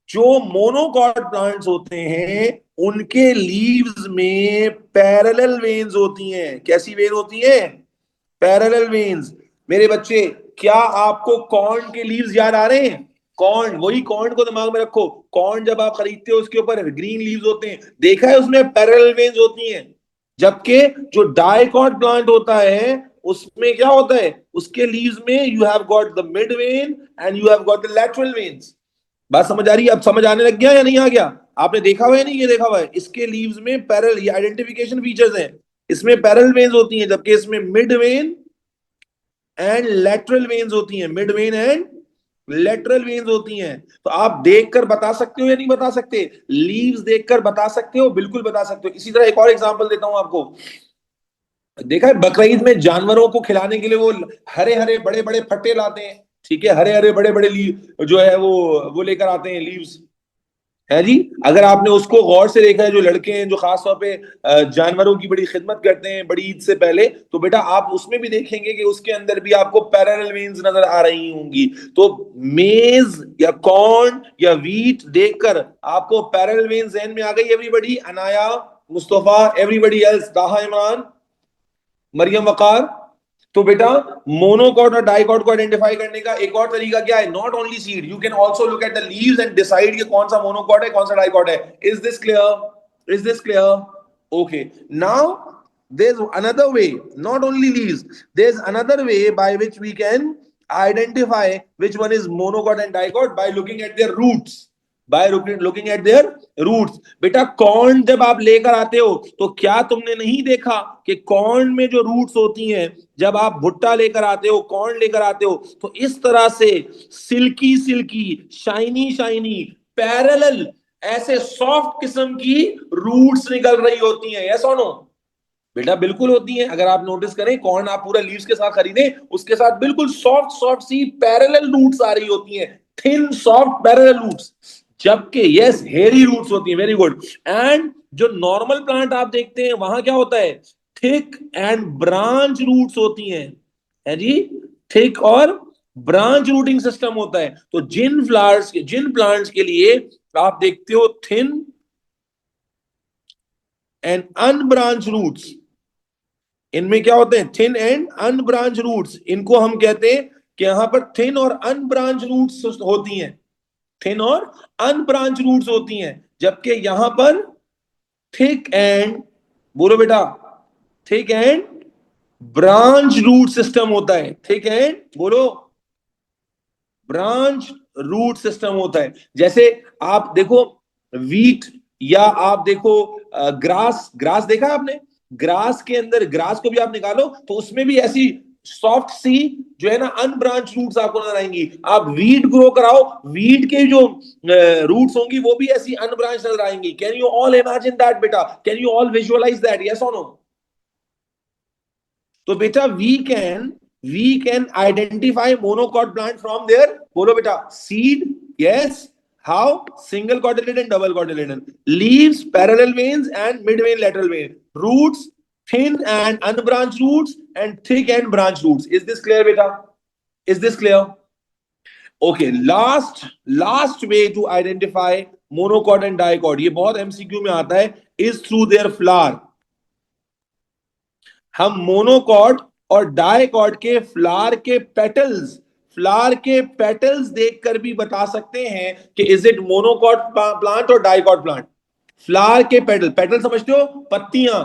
जो मोनोकॉट प्लांट्स होते हैं उनके लीव्स में पैरेलल वेन्स होती हैं। कैसी वेन होती हैं? Parallel veins. मेरे बच्चे, क्या आपको कॉर्न के लीव्स याद आ रहे हैं? कॉर्न, वही कॉर्न को दिमाग में रखो। कॉर्न जब आप खरीदते हो उसके ऊपर ग्रीन लीव्स होते हैं, देखा है उसमें पैरेलल वेन्स होती हैं। जबकि जो डाइकॉट प्लांट होता है उसमें क्या होता है, उसके लीव्स में you have got the mid when and you have got the lateral veins. बात समझ आ रही है? अब समझ आने लग गया या नहीं आ गया? आपने देखा हुआ है नहीं? ये देखा हुआ है, इसके लीव्स में पैरेलल, ये आइडेंटिफिकेशन फीचर्स हैं, इसमें पैरेलल वेन्स होती हैं, जबकि इसमें mid when and lateral veins होती हैं। Mid when and lateral veins होती हैं। तो आप देखकर बता सकते हो या नहीं बता सकते? लीव्स देखकर बता सकते हो? बिल्कुल बता सकते हो। इसी तरह एक और एग्जांपल देता हूं आपको। देखा है बकरीद में जानवरों को खिलाने के लिए वो हरे हरे बड़े बड़े फट्टे लाते हैं, ठीक है, हरे हरे बड़े बड़े लीव जो है वो लेकर आते हैं, लीव्स, है जी। अगर आपने उसको गौर से देखा है, जो लड़के हैं जो खास तौर पे जानवरों की बड़ी खिदमत करते हैं बड़ी ईद से पहले, तो बेटा आप उसमें भी देखेंगे कि उसके अंदर भी आपको पैरेलल वेन्स नजर आ रही होंगी। तो मेज या कॉर्न या व्हीट देखकर आपको पैरेलल वेन्स ज़हन में आ गई? Everybody, Anaya, Mustafa, everybody else, Daha, Imran, Maryam, Waqar. तो बेटा मोनोकॉट और डाइकॉट को आइडेंटिफाई करने का एक और तरीका क्या है? Not only seed, you can also look at the leaves and decide कि कौन सा मोनोकॉट है कौन सा डाइकॉट है। Is this clear? Is this clear? Okay, now there's another way, not only leaves, there's another way by which we can identify which one is monocot and dicot, by looking at their roots, by looking at their roots. बेटा corn जब आप लेकर आते हो तो क्या तुमने नहीं देखा कि कॉर्न में जो रूट्स होती हैं, जब आप भुट्टा लेकर आते हो, कॉर्न लेकर आते हो, तो इस तरह से silky silky, shiny shiny, parallel, ऐसे सॉफ्ट किस्म की रूट्स निकल रही होती हैं। Yes or no? बेटा बिल्कुल होती है। अगर आप नोटिस करें, कॉर्न आप पूरा लीव्स के साथ खरीदें, उसके साथ बिल्कुल सॉफ्ट सॉफ्ट सी पैरेलल रूट्स आ रही होती हैं, थिन सॉफ्ट पैरेलल रूट्स। जबकि यस, हेयरी रूट्स होती हैं। Very good. एंड जो नॉर्मल प्लांट आप देखते हैं वहां क्या होता है? थिक एंड ब्रांच रूट्स होती हैं, है जी। थिक और ब्रांच रूटिंग सिस्टम होता है। तो जिन फ्लावर्स के, जिन प्लांट्स के लिए आप देखते हो थिन एंड अनब्रांच रूट्स, इनमें क्या होते हैं? Thin and unbranch roots. इनको हम कहते हैं कि यहां पर थिन और अनब्रांच रूट्स होती हैं, थिन और अनब्रांच रूट्स होती हैं। जबकि यहां पर थिक एंड, बोलो बेटा, thick and branch root system होता है। थिक एंड, बोलो, ब्रांच रूट सिस्टम होता है। जैसे आप देखो वीट, या आप देखो ग्रास, ग्रास देखा आपने? ग्रास के अंदर, ग्रास को भी आप निकालो तो उसमें भी ऐसी सॉफ्ट सी जो है ना अनब्रांच रूट्स आपको नजर आएंगी। आप वीट ग्रो कराओ, वीट के जो रूट्स होंगी वो भी ऐसी अनब्रांच नजर आएंगी। Can you all imagine that बेटा? Can you all visualise that? Yes or no? तो बेटा we can identify monocot plant from there, बोलो बेटा, seed, yes, how? Single cotyledon, double cotyledon, leaves, parallel veins and mid vein, lateral vein, roots, thin and unbranched roots and thick and branched roots. Is this clear beta? Is this clear? Okay, last way to identify monocot and dicot, ये बहुत MCQ में आता है, is through their flower। हम monocot और dicot के flower के petals देखकर भी बता सकते हैं कि इज इट मोनोकॉट प्लांट और डाइकॉट प्लांट। फ्लावर के पेटल, पेटल समझते हो? पत्तियां,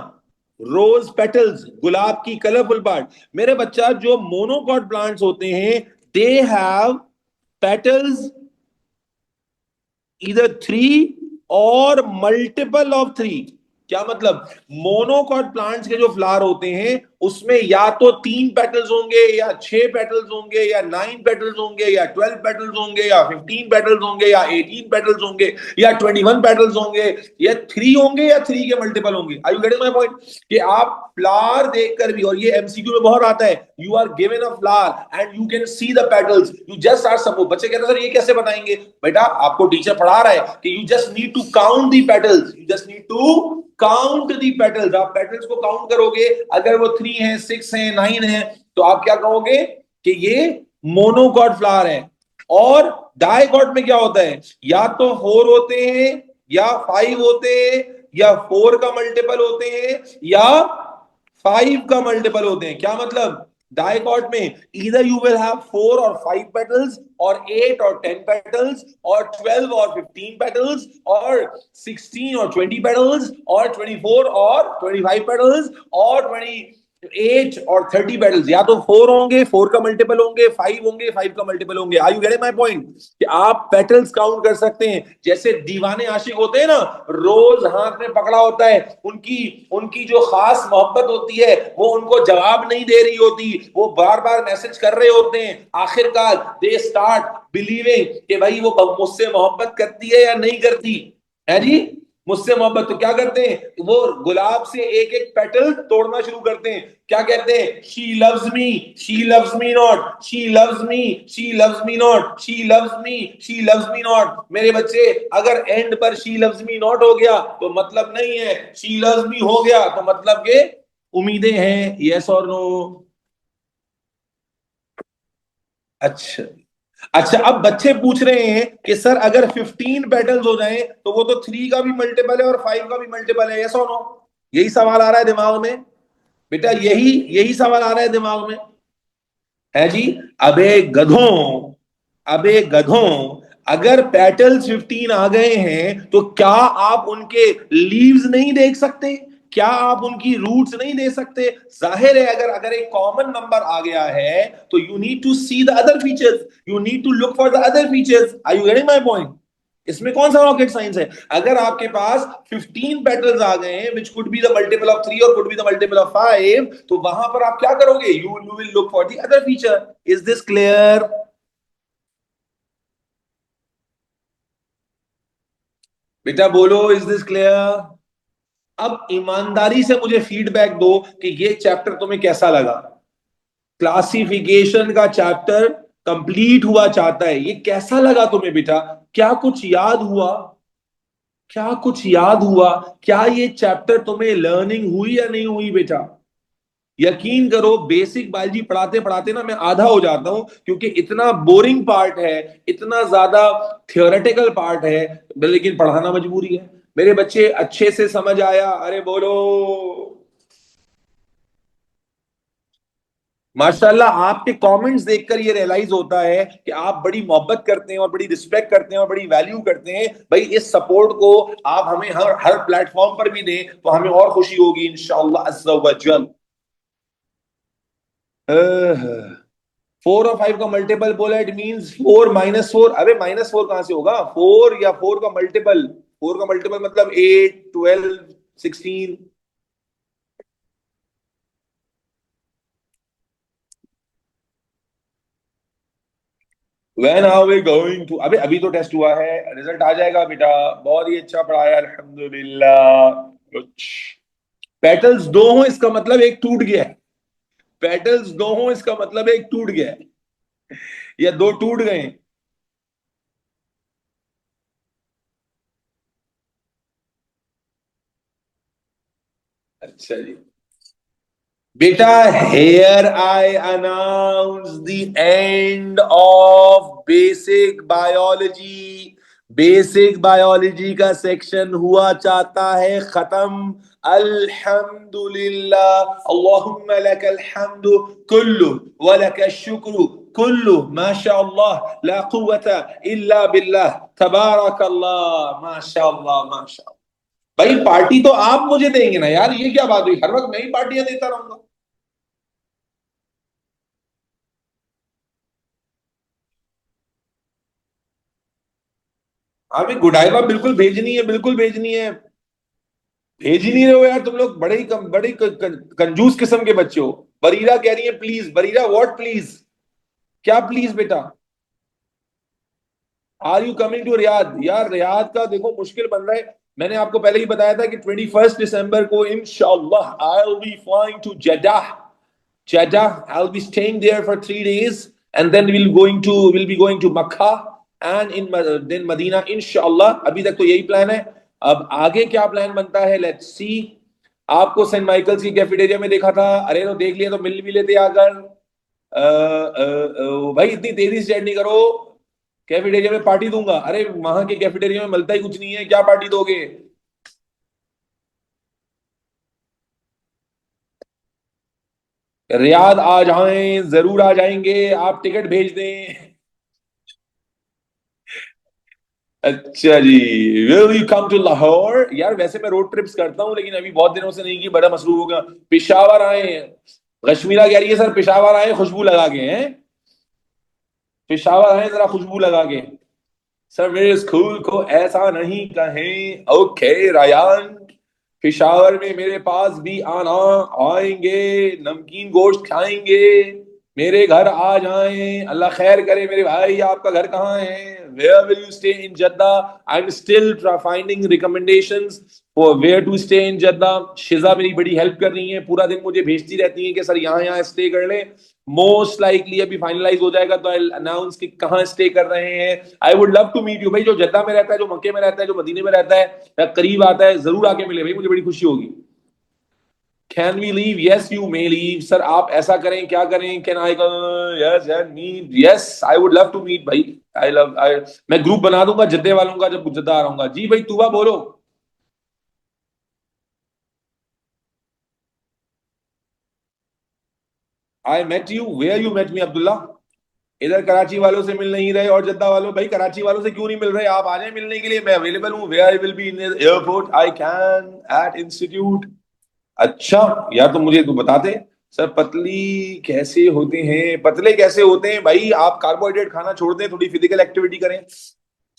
रोज पेटल्स, गुलाब की कलरफुल पार्ट। मेरे बच्चा, जो मोनोकॉट प्लांट्स होते हैं दे हैव पेटल्स इधर थ्री और मल्टीपल ऑफ थ्री। क्या मतलब? मोनोकॉट प्लांट्स के जो फ्लावर होते हैं उसमें या तो 3 पेटल्स होंगे या 6 पेटल्स होंगे या 9 पेटल्स होंगे या 12 पेटल्स होंगे या 15 पेटल्स होंगे या 18 पेटल्स होंगे या 21 पेटल्स होंगे या 3 होंगे या 3 के मल्टीपल होंगे। Are you getting my point? कि आप फ्लावर देखकर भी, और ये एमसीक्यू में बहुत आता है, you are given a flower and you can see the petals, you just are suppose, बच्चे कहते हैं सर ये कैसे बताएंगे? बेटा आपको टीचर पढ़ा रहा है कि you just need to count the petals, you just need to count the petals. आप पेटल्स को काउंट करोगे, अगर वो 3 है, 6 है, 9 है, तो आप क्या कहोगे कि ये मोनोकॉट फ्लावर है। और डाइकॉट में क्या होता है, या तो 4 होते हैं, या 5 होते हैं, या 4 का मल्टीपल होते हैं, या 5 का मल्टीपल होते हैं। क्या मतलब, डाइकॉट में either you will have 4 or 5 petals, or 8 or 10 petals, or 12 or 15 petals, or 16 or 20 petals, or 24 or 25 petals, or 28 और 30 पेटल्स। या तो 4 होंगे, 4 का मल्टीपल होंगे, 5 होंगे, 5 का मल्टीपल होंगे। Are you getting my point, कि आप पेटल्स काउंट कर सकते हैं। जैसे दीवाने आशिक होते हैं ना, रोज हाथ में पकड़ा होता है, उनकी उनकी जो खास मोहब्बत होती है वो उनको जवाब नहीं दे रही होती, वो बार बार मैसेज कर रहे होते हैं। आखिरकार दे स्टार्ट बिलीविंग कि भाई वो मुझसे मोहब्बत करती है या नहीं करती है जी, मुझसे मोहब्बत। तो क्या करते हैं, वो गुलाब से एक एक पेटल तोड़ना शुरू करते हैं। क्या कहते हैं, she loves me, she loves me not, she loves me, she loves me not, she loves me, she loves me not. मेरे बच्चे, अगर एंड पर शी लव्स मी नॉट हो गया तो मतलब नहीं है, शी लव्स मी हो गया तो मतलब के उम्मीदें हैं। Yes or no? अच्छा, अच्छा, अब बच्चे पूछ रहे हैं कि सर अगर 15 पेटल्स हो जाएं तो वो तो 3 का भी मल्टीपल है और 5 का भी मल्टीपल है। Yes or no? यही सवाल आ रहा है दिमाग में बेटा, यही यही सवाल आ रहा है दिमाग में, है जी? अबे गधों, अबे गधों, अगर पेटल्स 15 आ गए हैं तो क्या आप उनके लीव्स नहीं देख सकते? क्या आप उनकी रूट्स नहीं दे सकते? जाहिर है, अगर अगर एक कॉमन नंबर आ गया है तो you need to see the other features, you need to look for the other features. Are you getting my point? इसमें कौन सा रॉकेट साइंस है? अगर आपके पास 15 पेटल्स आ गए हैं which could be the multiple of 3 और could be the multiple of 5, तो वहां पर आप क्या करोगे, you will look for the other feature. Is this clear? बेटा बोलो, इज दिस क्लियर? अब ईमानदारी से मुझे फीडबैक दो कि ये चैप्टर तुम्हें कैसा लगा। क्लासिफिकेशन का चैप्टर कंप्लीट हुआ चाहता है, ये कैसा लगा तुम्हें बेटा? क्या कुछ याद हुआ? क्या कुछ याद हुआ? क्या ये चैप्टर तुम्हें लर्निंग हुई या नहीं हुई बेटा? यकीन करो, बेसिक बायोलॉजी पढ़ाते पढ़ाते ना मैं आधा हो जाता हूं, क्योंकि इतना बोरिंग पार्ट है, इतना ज्यादा थियोरेटिकल पार्ट है, लेकिन पढ़ाना मजबूरी है। मेरे बच्चे अच्छे से समझ आया? अरे बोलो माशाल्लाह। आपके कमेंट्स देखकर ये रियलाइज होता है कि आप बड़ी मोहब्बत करते हैं और बड़ी रिस्पेक्ट करते हैं और बड़ी वैल्यू करते हैं। भाई इस सपोर्ट को आप हमें हर हर प्लेटफॉर्म पर भी दें तो हमें और खुशी होगी इंशाअल्लाह अज़्ज़ा व जल। 4 और 5 का मल्टीपल बोला, इट मींस 4 -4। अरे -4 कहां से होगा? 4 या 4 का मल्टीपल, 4 का मल्टीपल मतलब 8, 12, 16। When are we going to? अबे अभी तो टेस्ट हुआ है, रिजल्ट आ जाएगा बेटा। बहुत ही अच्छा पढ़ाया अल्हम्दुलिल्लाह। कुछ पेटल्स दो हों इसका मतलब एक टूट गया है, पेटल्स दो हों इसका मतलब एक टूट गया है, या दो टूट गए हैं। अच्छा जी बेटा, here I announce the end of basic biology. Basic biology का सेक्शन हुआ चाहता है खत्म। अल्हम्दुलिल्लाह, अल्लाहुम्मा लकल हम्दु कुल्लु व लकश शुक्र कुल्लु, माशाअल्लाह ला कुव्वता इल्ला बिल्लाह, तबारकल्लाह, माशाअल्लाह माशाअल्लाह। भाई पार्टी तो आप मुझे देंगे ना यार, ये क्या बात हुई, हर वक्त मैं ही पार्टियां देता रहूंगा? हमें गुडाइवा बिल्कुल भेजनी है, बिल्कुल भेजनी है। भेज ही नहीं रहे हो यार तुम लोग, बड़े कंजूस किस्म के बच्चे हो। बरीरा कह रही है प्लीज, बरीरा व्हाट प्लीज? क्या प्लीज बेटा? Are you coming to Riyadh? यार रियाद का देखो मुश्किल बन रहा है। मैंने आपको पहले ही बताया था कि 21 दिसंबर को इंशाल्लाह I will be flying to Jeddah. Jeddah. I'll be staying there for 3 days, and then we'll be going to Makkah and in then Medina, inshallah. अभी तक तो यही प्लान है। अब आगे क्या प्लान बनता है, लेट्स सी। आपको सेंट माइकल्स की कैफेटेरिया में देखा था, अरे तो देख लिया तो मिल भी लेते आकर। भाई इतनी तेजी से चैट नहीं करो। कैफेटेरिया में पार्टी दूंगा? अरे वहां के कैफेटेरिया में मिलता ही कुछ नहीं है, क्या पार्टी दोगे? रियाद आ जाएं, जरूर आ जाएंगे, आप टिकट भेज दें। अच्छा जी। Will you come to Lahore? यार वैसे मैं रोड ट्रिप्स करता हूँ, लेकिन अभी बहुत दिनों से नहीं की, बड़ा मसरूफ हो गया। पेशावर आए हैं। कश्मीरा कह रही है सर पेशावर आए खुशबू लगा के हैं। पेशावर आए जरा खुशबू लगा के। सर मेरे स्कूल को ऐसा नहीं कहें, ओके रायान। पेशावर में मेरे पास भी आना, आएंगे, नमकीन गोश्त खाएंगे, मेरे घर आ जाएं, अल्लाह खैर करे मेरे भाई। आपका घर कहाँ है? Where will you stay in Jeddah? I am still finding recommendations for where to stay in Jeddah. Shiza मेरी बड़ी हेल्प कर रही है, पूरा दिन मुझे भेजती रहती है कि सर यहाँ यहाँ स्टे कर ले। मोस्ट लाइकली अभी फाइनलाइज हो जाएगा तो आई अनाउंस कि कहाँ स्टे कर रहे हैं। I would love to meet you भाई, जो जद्दा में रहता है, जो मक्के में रहता है, जो मदीने में रहता है, या करीब आता है, जरूर आके मिले भाई, मुझे बड़ी खुशी होगी। Can we leave? Yes you may leave. Sir आप ऐसा करें, क्या करें? Can I? Yes and meet, yes I would love to meet भाई। आई मैं ग्रुप बना दूंगा जद्दे वालों का जब जद्दा आ रहा हूँ। जी भाई तूबा बोलो। I met you, where you met me Abdullah? इधर कराची वालों से मिल नहीं रहे और जद्दा वालों, भाई कराची वालों से क्यों नहीं मिल रहे? आप आ जाए मिलने के लिए, मैं अवेलेबल हूँ। Where I will be in airport, I can at institute. अच्छा यार, तो मुझे तो बताते। सर पतली कैसे होते हैं, पतले कैसे होते हैं भाई? आप कार्बोहाइड्रेट खाना छोड़ दें, थोड़ी फिजिकल एक्टिविटी करें।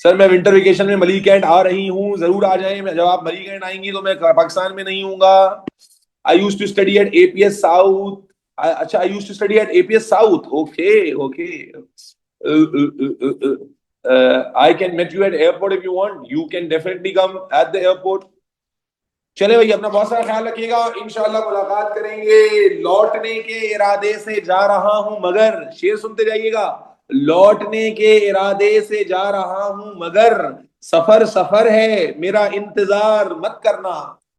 सर मैं विंटर वेकेशन में मली कैंट आ रही हूँ, जरूर आ जाएं। जब आप मली कैंट आएंगी तो मैं पाकिस्तान में नहीं हूँगा। I use to study at APS south. अच्छा, I use to study at APS south, okay okay. I can met you at airport if you want, you can definitely come at the airport. चले भाई, अपना बहुत सारा ख्याल रखिएगा, इंशाल्लाह मुलाकात करेंगे। लौटने के इरादे से जा रहा हूं मगर, शेर सुनते जाइएगा। लौटने के इरादे से जा रहा हूं मगर, सफर सफर है, मेरा इंतजार मत करना।